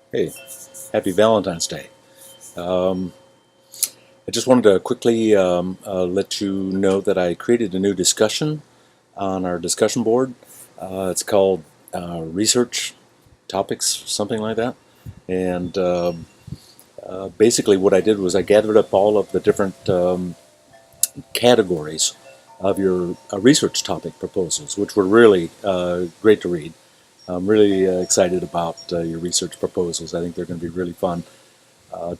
Hey, happy Valentine's Day. I just wanted to quickly let you know that I created a new discussion on our discussion board. It's called Research Topics, something like that. And basically, what I did was I gathered up all of the different categories of your research topic proposals, which were really great to read. I'm really excited about your research proposals. I think they're going to be really fun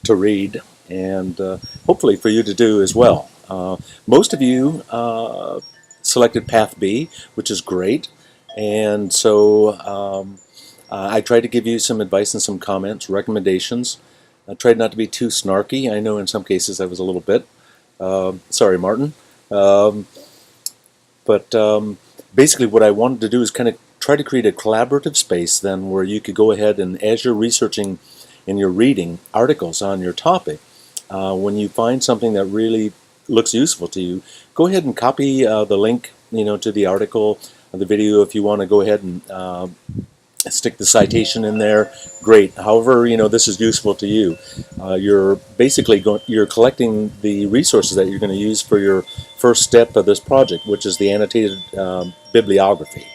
to read and hopefully for you to do as well. Most of you selected Path B, which is great, and so I tried to give you some advice and some comments, recommendations. I tried not to be too snarky. I know in some cases I was a little bit. Sorry, Martin. Um, but basically what I wanted to do is kind of try to create a collaborative space then where you could go ahead and as you're researching and you're reading articles on your topic, when you find something that really looks useful to you, go ahead and copy the link, to the article, the video. If you want to go ahead and stick the citation in there, great. However, this is useful to you. You're basically you're collecting the resources that you're going to use for your first step of this project, which is the annotated bibliography.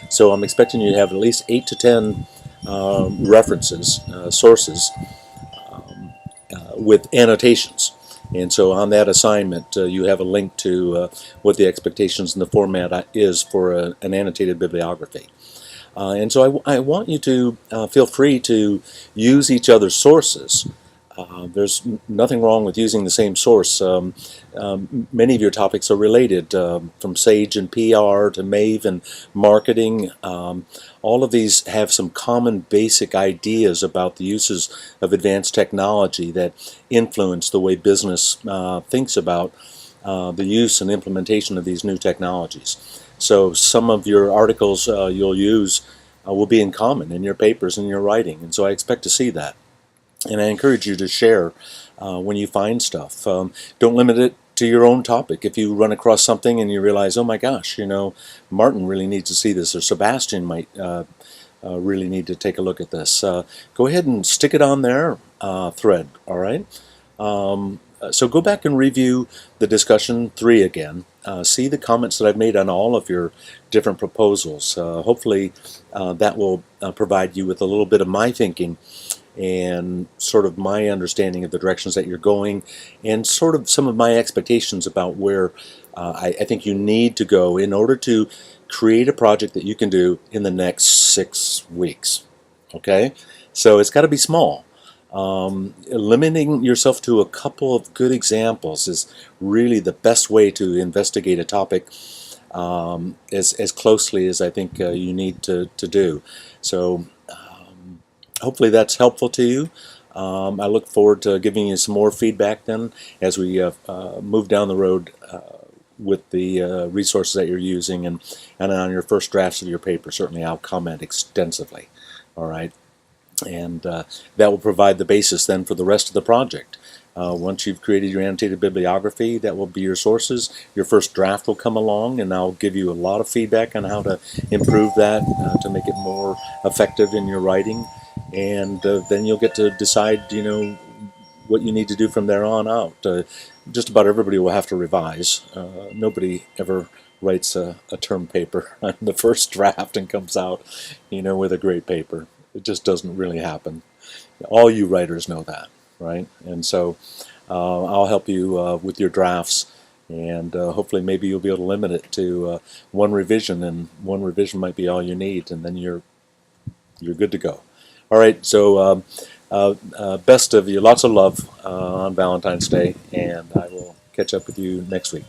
So I'm expecting you to have at least 8 to 10 references, sources, with annotations. And so on that assignment, you have a link to what the expectations and the format is for an annotated bibliography. And so I want you to feel free to use each other's sources. There's nothing wrong with using the same source. Many of your topics are related, from Sage and PR to Mave and marketing. All of these have some common basic ideas about the uses of advanced technology that influence the way business thinks about the use and implementation of these new technologies. So some of your articles you'll use will be in common in your papers and your writing, and so I expect to see that. And I encourage you to share when you find stuff. Don't limit it to your own topic. If you run across something and you realize, oh my gosh, Martin really needs to see this, or Sebastian might really need to take a look at this, go ahead and stick it on their thread, all right? So go back and review the discussion 3 again. See the comments that I've made on all of your different proposals. Hopefully that will provide you with a little bit of my thinking and sort of my understanding of the directions that you're going, and sort of some of my expectations about where I think you need to go in order to create a project that you can do in the next 6 weeks. Okay? So it's got to be small. Limiting yourself to a couple of good examples is really the best way to investigate a topic as closely as I think you need to do. So hopefully that's helpful to you. I look forward to giving you some more feedback then as we move down the road with the resources that you're using, and on your first drafts of your paper. Certainly I'll comment extensively. All right. And that will provide the basis then for the rest of the project. Once you've created your annotated bibliography, that will be your sources. Your first draft will come along, and I'll give you a lot of feedback on how to improve that to make it more effective in your writing. And then you'll get to decide, what you need to do from there on out. Just about everybody will have to revise. Nobody ever writes a term paper on the first draft and comes out, with a great paper. It just doesn't really happen. All you writers know that, right? And so I'll help you with your drafts, and hopefully maybe you'll be able to limit it to one revision, and one revision might be all you need, and then you're good to go. All right, so best of you, lots of love on Valentine's Day, and I will catch up with you next week.